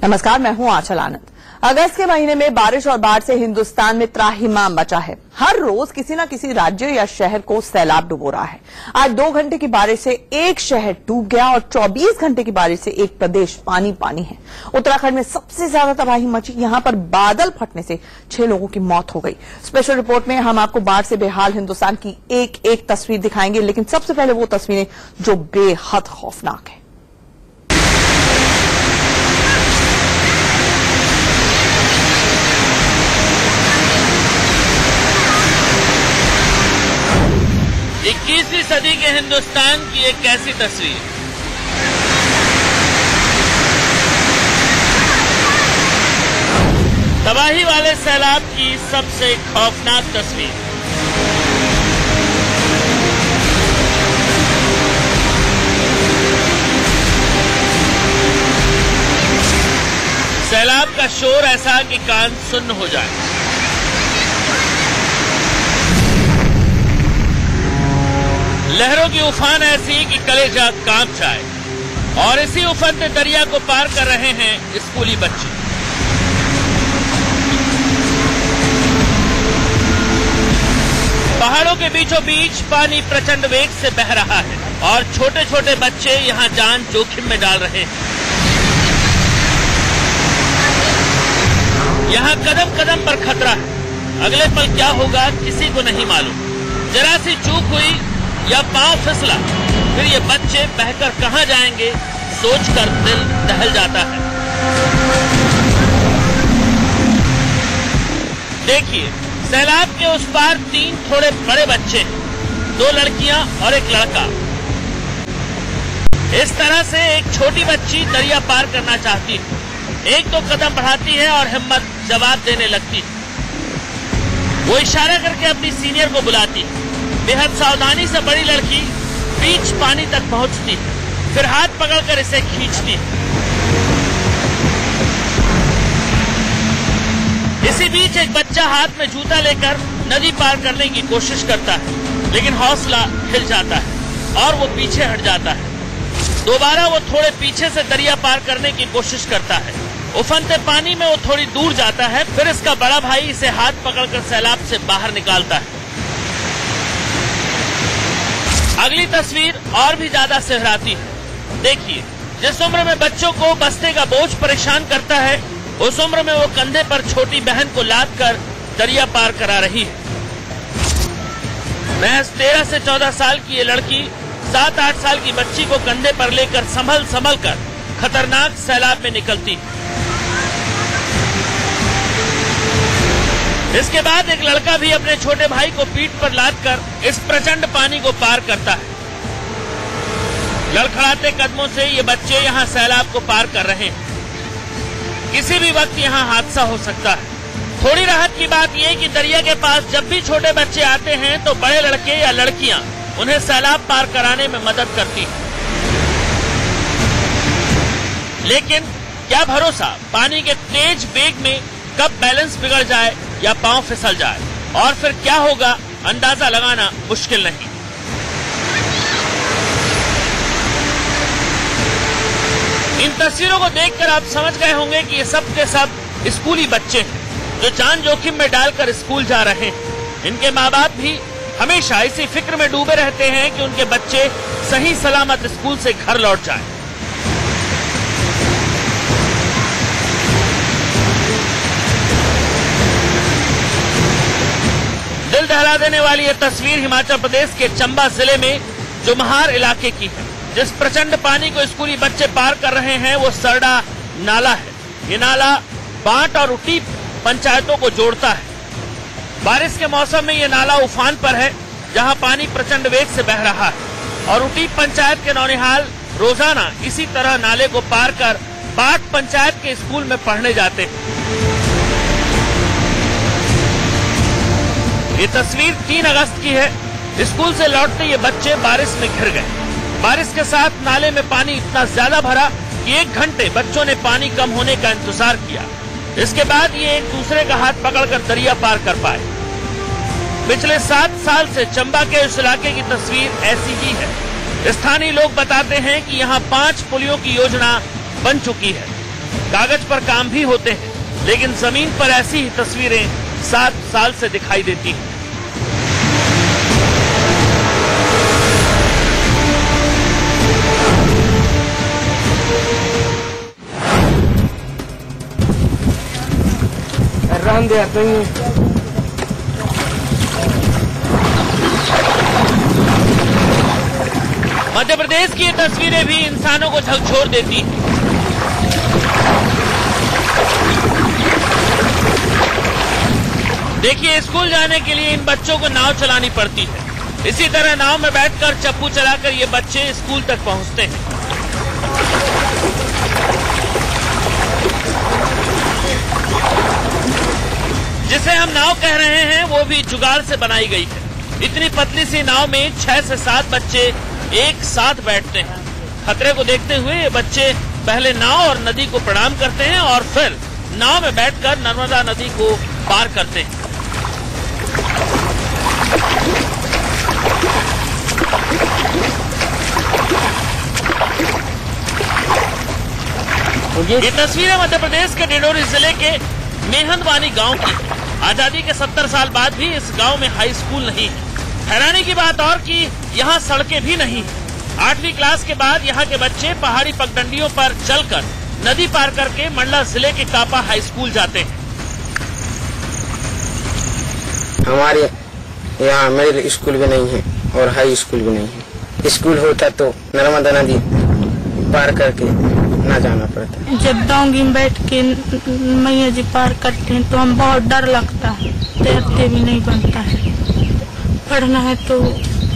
नमस्कार, मैं हूं आंचल आनंद। अगस्त के महीने में बारिश और बाढ़ से हिंदुस्तान में त्राहिमाम मचा है। हर रोज किसी न किसी राज्य या शहर को सैलाब डुबो रहा है। आज 2 घंटे की बारिश से एक शहर डूब गया और 24 घंटे की बारिश से एक प्रदेश पानी पानी है। उत्तराखंड में सबसे ज्यादा तबाही मची। यहां पर बादल फटने से 6 लोगों की मौत हो गई। स्पेशल रिपोर्ट में हम आपको बाढ़ से बेहाल हिंदुस्तान की एक एक तस्वीर दिखाएंगे, लेकिन सबसे पहले वो तस्वीरें जो बेहद खौफनाक है। इक्कीसवीं सदी के हिंदुस्तान की एक ऐसी तस्वीर। तबाही वाले सैलाब की सबसे खौफनाक तस्वीर। सैलाब का शोर ऐसा कि कान सुन्न हो जाए। लहरों की उफान ऐसी कि कलेजा कांप जाए। और इसी उफनते दरिया को पार कर रहे हैं स्कूली बच्चे। पहाड़ों के बीचों बीच पानी प्रचंड वेग से बह रहा है और छोटे छोटे बच्चे यहां जान जोखिम में डाल रहे हैं। यहां कदम कदम पर खतरा है। अगले पल क्या होगा किसी को नहीं मालूम। जरा सी चूक हुई या पांव फिसला, फिर ये बच्चे बहकर कहां जाएंगे सोचकर दिल दहल जाता है। देखिए, सैलाब के उस पार 3 थोड़े बड़े बच्चे हैं, 2 लड़कियां और 1 लड़का। इस तरह से एक छोटी बच्ची दरिया पार करना चाहती है। 1-2 कदम बढ़ाती है और हिम्मत जवाब देने लगती है। वो इशारा करके अपनी सीनियर को बुलाती है। बेहद सावधानी से बड़ी लड़की बीच पानी तक पहुंचती है, फिर हाथ पकड़कर इसे खींचती है। इसी बीच एक बच्चा हाथ में जूता लेकर नदी पार करने की कोशिश करता है, लेकिन हौसला हिल जाता है और वो पीछे हट जाता है। दोबारा वो थोड़े पीछे से दरिया पार करने की कोशिश करता है। उफनते पानी में वो थोड़ी दूर जाता है, फिर इसका बड़ा भाई इसे हाथ पकड़कर सैलाब से बाहर निकालता है। अगली तस्वीर और भी ज्यादा सिहराती है। देखिए, जिस उम्र में बच्चों को बस्ते का बोझ परेशान करता है, उस उम्र में वो कंधे पर छोटी बहन को लाद कर दरिया पार करा रही है। महज 13 से 14 साल की ये लड़की 7-8 साल की बच्ची को कंधे पर लेकर संभल संभल कर खतरनाक सैलाब में निकलती है। इसके बाद एक लड़का भी अपने छोटे भाई को पीठ पर लादकर इस प्रचंड पानी को पार करता है। लड़खड़ाते कदमों से ये बच्चे यहाँ सैलाब को पार कर रहे हैं। किसी भी वक्त यहाँ हादसा हो सकता है। थोड़ी राहत की बात यह कि दरिया के पास जब भी छोटे बच्चे आते हैं तो बड़े लड़के या लड़कियां उन्हें सैलाब पार कराने में मदद करती हैं। लेकिन क्या भरोसा, पानी के तेज वेग में कब बैलेंस बिगड़ जाए या पांव फिसल जाए, और फिर क्या होगा अंदाजा लगाना मुश्किल नहीं। इन तस्वीरों को देखकर आप समझ गए होंगे कि ये सब के सब स्कूली बच्चे हैं जो जान जोखिम में डालकर स्कूल जा रहे हैं। इनके माँ बाप भी हमेशा इसी फिक्र में डूबे रहते हैं कि उनके बच्चे सही सलामत स्कूल से घर लौट जाएं। दिल दहला देने वाली यह तस्वीर हिमाचल प्रदेश के चंबा जिले में जुमहार इलाके की है। जिस प्रचंड पानी को स्कूली बच्चे पार कर रहे हैं वो सरडा नाला है। ये नाला बांट और उटी पंचायतों को जोड़ता है। बारिश के मौसम में ये नाला उफान पर है, जहां पानी प्रचंड वेग से बह रहा है और उटी पंचायत के नौनिहाल रोजाना इसी तरह नाले को पार कर बांट पंचायत के स्कूल में पढ़ने जाते हैं। ये तस्वीर 3 अगस्त की है। स्कूल से लौटते ये बच्चे बारिश में घिर गए। बारिश के साथ नाले में पानी इतना ज्यादा भरा कि 1 घंटे बच्चों ने पानी कम होने का इंतजार किया। इसके बाद ये एक दूसरे का हाथ पकड़कर दरिया पार कर पाए। पिछले 7 साल से चंबा के इस इलाके की तस्वीर ऐसी ही है। स्थानीय लोग बताते हैं कि यहाँ 5 पुलियों की योजना बन चुकी है। कागज पर काम भी होते हैं, लेकिन जमीन पर ऐसी ही तस्वीरें 7 साल से दिखाई देती हैं। मध्य प्रदेश की ये तस्वीरें भी इंसानों को झकझोर देती हैं। देखिए, स्कूल जाने के लिए इन बच्चों को नाव चलानी पड़ती है। इसी तरह नाव में बैठकर चप्पू चलाकर ये बच्चे स्कूल तक पहुंचते हैं। जिसे हम नाव कह रहे हैं वो भी जुगाड़ से बनाई गई है। इतनी पतली सी नाव में 6 से 7 बच्चे एक साथ बैठते हैं। खतरे को देखते हुए ये बच्चे पहले नाव और नदी को प्रणाम करते हैं और फिर नाव में बैठकर नर्मदा नदी को पार करते हैं। ये तस्वीरें मध्य प्रदेश के डिंडोरी जिले के मेहंदवानी गांव की है। आजादी के 70 साल बाद भी इस गांव में हाई स्कूल नहीं है। हैरानी की बात और कि यहाँ सड़कें भी नहीं है। 8वीं क्लास के बाद यहाँ के बच्चे पहाड़ी पगडंडियों पर चलकर नदी पार करके मंडला जिले के कापा हाई स्कूल जाते हैं। हमारे यहाँ मिडिल स्कूल भी नहीं है और हाई स्कूल भी नहीं है। स्कूल होता तो नर्मदा नदी पार करके ना जाना पड़ता। जब डोंगी में बैठ के मैया जी पार करते हैं तो हम बहुत डर लगता है, तैरते भी नहीं बनता है। पढ़ना है तो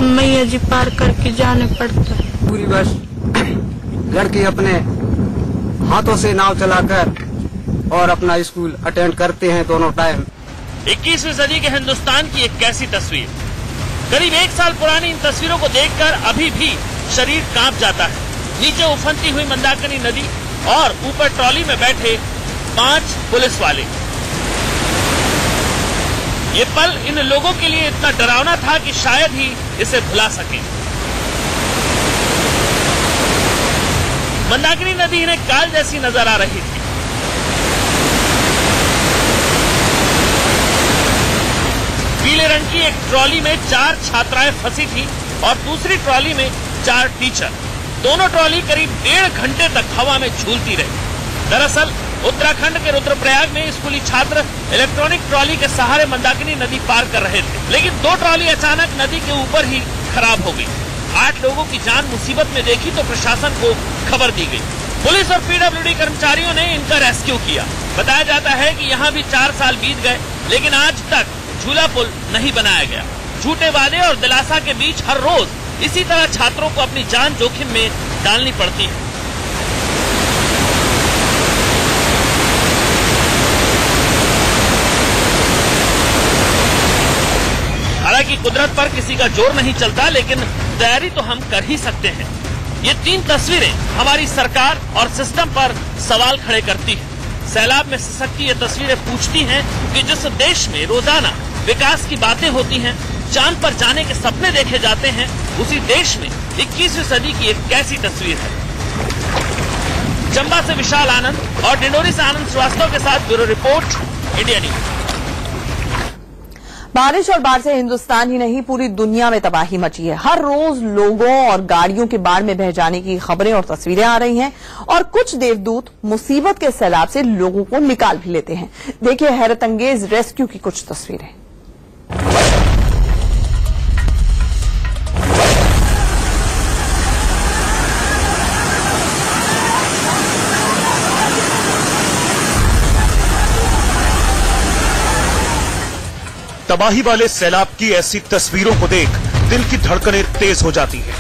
मैया जी पार करके जाने पड़ता है। पूरी बस लड़के अपने हाथों से नाव चलाकर और अपना स्कूल अटेंड करते हैं दोनों टाइम। 21वीं सदी के हिंदुस्तान की एक कैसी तस्वीर। करीब 1 साल पुरानी इन तस्वीरों को देखकर अभी भी शरीर कांप जाता है। नीचे उफनती हुई मंदाकिनी नदी और ऊपर ट्रॉली में बैठे 5 पुलिस वाले। ये पल इन लोगों के लिए इतना डरावना था कि शायद ही इसे भुला सके। मंदाकिनी नदी इन्हें काल जैसी नजर आ रही थी। पीले रंग की एक ट्रॉली में 4 छात्राएं फंसी थी और दूसरी ट्रॉली में 4 टीचर। दोनों ट्रॉली करीब 1.5 घंटे तक हवा में झूलती रही। दरअसल उत्तराखंड के रुद्रप्रयाग में स्कूली छात्र इलेक्ट्रॉनिक ट्रॉली के सहारे मंदाकिनी नदी पार कर रहे थे, लेकिन 2 ट्रॉली अचानक नदी के ऊपर ही खराब हो गई। 8 लोगों की जान मुसीबत में देखी तो प्रशासन को खबर दी गई। पुलिस और पीडब्ल्यूडी कर्मचारियों ने इनका रेस्क्यू किया। बताया जाता है कि यहाँ भी 4 साल बीत गए, लेकिन आज तक झूला पुल नहीं बनाया गया। झूठे वादे और दिलासा के बीच हर रोज इसी तरह छात्रों को अपनी जान जोखिम में डालनी पड़ती है। हालांकि कुदरत पर किसी का जोर नहीं चलता, लेकिन तैयारी तो हम कर ही सकते हैं। ये 3 तस्वीरें हमारी सरकार और सिस्टम पर सवाल खड़े करती हैं। सैलाब में सिसकती ये तस्वीरें पूछती हैं कि जिस देश में रोजाना विकास की बातें होती हैं, चांद पर जाने के सपने देखे जाते हैं, उसी देश में 21वीं सदी की एक कैसी तस्वीर है। चंबा से विशाल आनंद और डिंडोरी से आनंद श्रीवास्तव के साथ ब्यूरो रिपोर्ट, इंडिया न्यूज। बारिश और बाढ़ से हिंदुस्तान ही नहीं पूरी दुनिया में तबाही मची है। हर रोज लोगों और गाड़ियों के बाढ़ में बह जाने की खबरें और तस्वीरें आ रही हैं और कुछ देवदूत मुसीबत के सैलाब से लोगों को निकाल भी लेते हैं। देखिए हैरत अंगेज रेस्क्यू की कुछ तस्वीरें। तबाही वाले सैलाब की ऐसी तस्वीरों को देख दिल की धड़कनें तेज हो जाती है।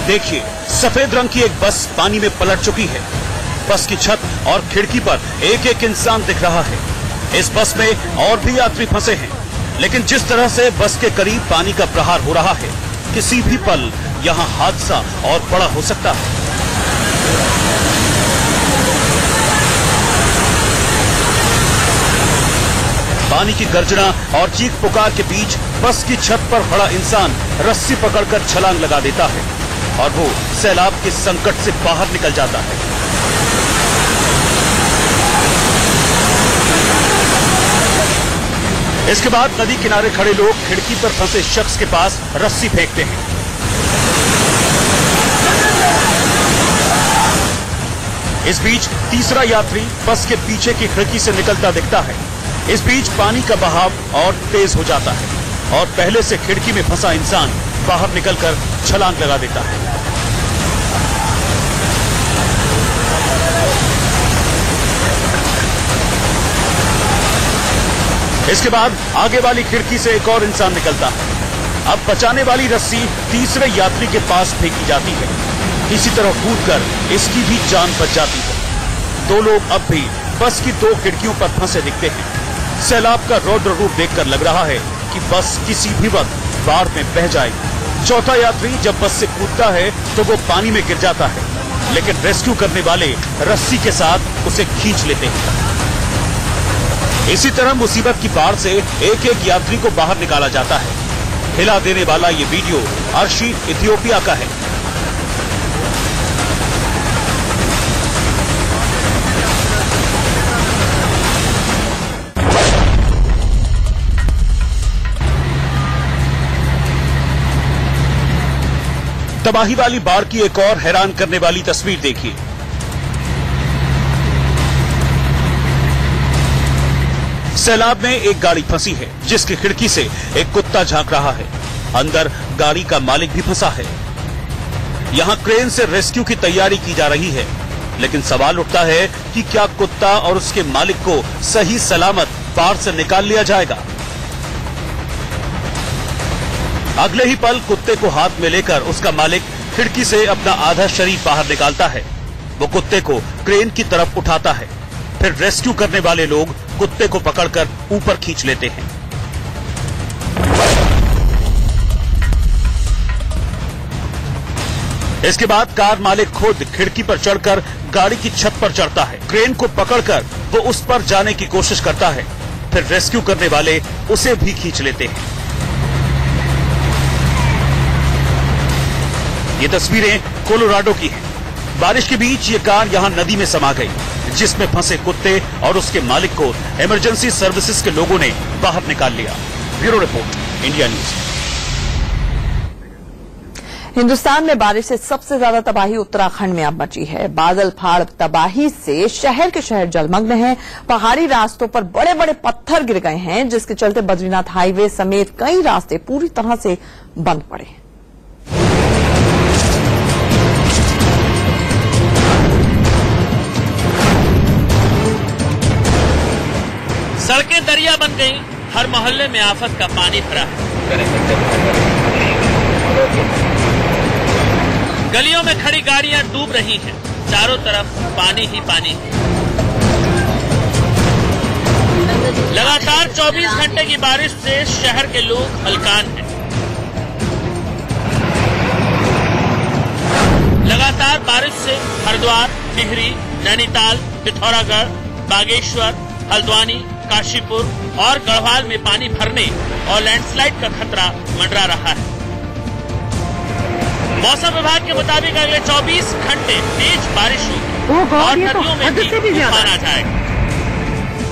देखिए, सफेद रंग की एक बस पानी में पलट चुकी है। बस की छत और खिड़की पर एक एक इंसान दिख रहा है। इस बस में और भी यात्री फंसे हैं, लेकिन जिस तरह से बस के करीब पानी का प्रहार हो रहा है, किसी भी पल यहां हादसा और बड़ा हो सकता है। पानी की गर्जना और चीख पुकार के बीच बस की छत पर खड़ा इंसान रस्सी पकड़कर छलांग लगा देता है और वो सैलाब के संकट से बाहर निकल जाता है। इसके बाद नदी किनारे खड़े लोग खिड़की पर फंसे शख्स के पास रस्सी फेंकते हैं। इस बीच तीसरा यात्री बस के पीछे की खिड़की से निकलता दिखता है। इस बीच पानी का बहाव और तेज हो जाता है और पहले से खिड़की में फंसा इंसान बाहर निकलकर छलांग लगा देता है। इसके बाद आगे वाली खिड़की से एक और इंसान निकलता है। अब बचाने वाली रस्सी तीसरे यात्री के पास फेंकी जाती है। इसी तरह कूदकर इसकी भी जान बच जाती है। दो लोग अब भी बस की दो खिड़कियों पर फंसे दिखते हैं। सैलाब का रौद्र रूप देखकर लग रहा है कि बस किसी भी वक्त बाढ़ में बह जाएगी। चौथा यात्री जब बस से कूदता है तो वो पानी में गिर जाता है, लेकिन रेस्क्यू करने वाले रस्सी के साथ उसे खींच लेते हैं। इसी तरह मुसीबत की बाढ़ से एक एक यात्री को बाहर निकाला जाता है। हिला देने वाला ये वीडियो अर्शी इथियोपिया का है। तबाही वाली बाढ़ की एक और हैरान करने वाली तस्वीर देखिए। सैलाब में एक गाड़ी फंसी है जिसकी खिड़की से एक कुत्ता झांक रहा है। अंदर गाड़ी का मालिक भी फंसा है। यहां क्रेन से रेस्क्यू की तैयारी की जा रही है, लेकिन सवाल उठता है कि क्या कुत्ता और उसके मालिक को सही सलामत बाढ़ से निकाल लिया जाएगा। अगले ही पल कुत्ते को हाथ में लेकर उसका मालिक खिड़की से अपना आधा शरीर बाहर निकालता है। वो कुत्ते को क्रेन की तरफ उठाता है। फिर रेस्क्यू करने वाले लोग कुत्ते को पकड़कर ऊपर खींच लेते हैं। इसके बाद कार मालिक खुद खिड़की पर चढ़कर गाड़ी की छत पर चढ़ता है। क्रेन को पकड़कर वो उस पर जाने की कोशिश करता है। फिर रेस्क्यू करने वाले उसे भी खींच लेते हैं। ये तस्वीरें कोलोराडो की हैं। बारिश के बीच ये कार यहां नदी में समा गई, जिसमें फंसे कुत्ते और उसके मालिक को इमरजेंसी सर्विसेज के लोगों ने बाहर निकाल लिया। Bureau report, India news. Hindustan में बारिश से सबसे ज्यादा तबाही उत्तराखंड में अब मची है। बादल फाड़ तबाही से शहर के शहर जलमग्न हैं। पहाड़ी रास्तों पर बड़े बड़े पत्थर गिर गए हैं, जिसके चलते बद्रीनाथ हाईवे समेत कई रास्ते पूरी तरह से बंद पड़े। सड़कें दरिया बन गई। हर मोहल्ले में आफत का पानी भरा है। गलियों में खड़ी गाड़ियां डूब रही हैं। चारों तरफ पानी ही पानी है। लगातार 24 घंटे की बारिश से शहर के लोग हलकान हैं। लगातार बारिश से हरिद्वार, टिहरी, नैनीताल, पिथौरागढ़, बागेश्वर, हल्द्वानी, काशीपुर और गढ़वाल में पानी भरने और लैंडस्लाइड का खतरा मंडरा रहा है। मौसम विभाग के मुताबिक अगले 24 घंटे तेज बारिश होगी और नदियों में भी तूफान आ जाएगा।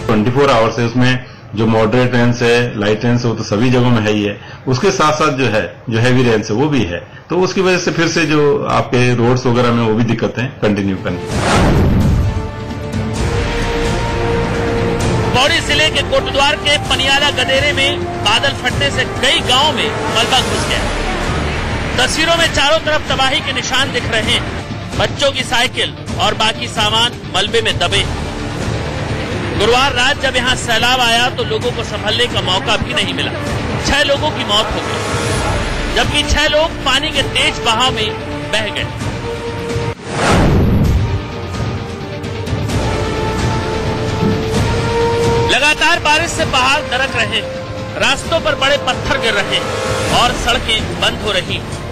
24 आवर्स है, उसमें जो मॉडरेट रेंस है, लाइट रेंस है, वो तो सभी जगहों में है ही है। उसके साथ साथ जो हैवी रेंस है वो भी है। तो उसकी वजह से फिर से जो आपके रोड्स वगैरह में वो भी दिक्कतें कंटिन्यू करनी। पौड़ी जिले के कोटद्वार के पनियाला गदेरे में बादल फटने से कई गांवों में मलबा घुस गया। तस्वीरों में चारों तरफ तबाही के निशान दिख रहे हैं। बच्चों की साइकिल और बाकी सामान मलबे में दबे। गुरुवार रात जब यहां सैलाब आया तो लोगों को संभलने का मौका भी नहीं मिला। 6 लोगों की मौत हो गई, जबकि 6 लोग पानी के तेज बहाव में बह गए। लगातार बारिश से पहाड़ दरक रहे हैं, रास्तों पर बड़े पत्थर गिर रहे हैं और सड़कें बंद हो रही हैं।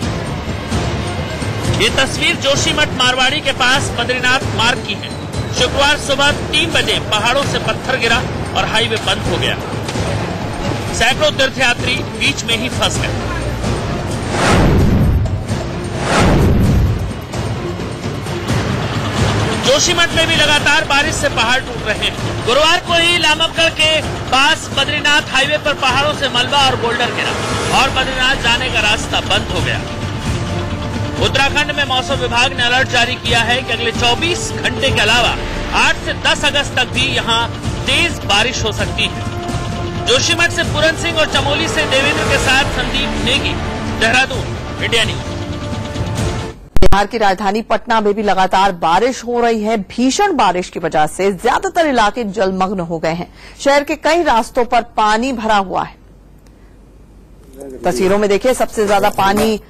ये तस्वीर जोशीमठ मारवाड़ी के पास बद्रीनाथ मार्ग की है। शुक्रवार सुबह 3 बजे पहाड़ों से पत्थर गिरा और हाईवे बंद हो गया। सैकड़ों तीर्थयात्री बीच में ही फंस गए। जोशीमठ में भी लगातार बारिश से पहाड़ टूट रहे हैं। गुरुवार को ही लामबगढ़ के पास बद्रीनाथ हाईवे पर पहाड़ों से मलबा और बोल्डर गिरा और बद्रीनाथ जाने का रास्ता बंद हो गया। उत्तराखंड में मौसम विभाग ने अलर्ट जारी किया है कि अगले 24 घंटे के अलावा 8 से 10 अगस्त तक भी यहां तेज बारिश हो सकती है। जोशीमठ से पूरन सिंह और चमोली से देवेंद्र के साथ संदीप नेगी, देहरादून, इंडिया न्यूज। बिहार की राजधानी पटना में भी लगातार बारिश हो रही है। भीषण बारिश की वजह से ज्यादातर इलाके जलमग्न हो गए हैं। शहर के कई रास्तों पर पानी भरा हुआ है। तस्वीरों में देखिए, सबसे ज्यादा पानी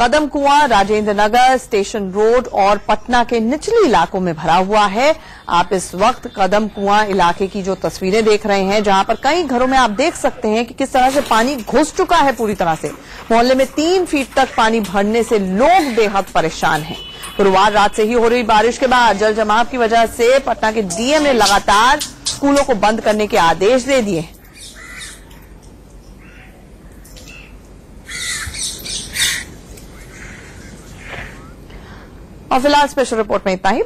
कदम कुआं, राजेंद्र नगर, स्टेशन रोड और पटना के निचले इलाकों में भरा हुआ है। आप इस वक्त कदम कुआं इलाके की जो तस्वीरें देख रहे हैं, जहां पर कई घरों में आप देख सकते हैं कि किस तरह से पानी घुस चुका है पूरी तरह से। मोहल्ले में 3 फीट तक पानी भरने से लोग बेहद परेशान हैं। गुरुवार रात से ही हो रही बारिश के बाद जल जमाव की वजह से पटना के डीएम ने लगातार स्कूलों को बंद करने के आदेश दे दिए हैं। और फिलहाल स्पेशल रिपोर्ट में इतना ही।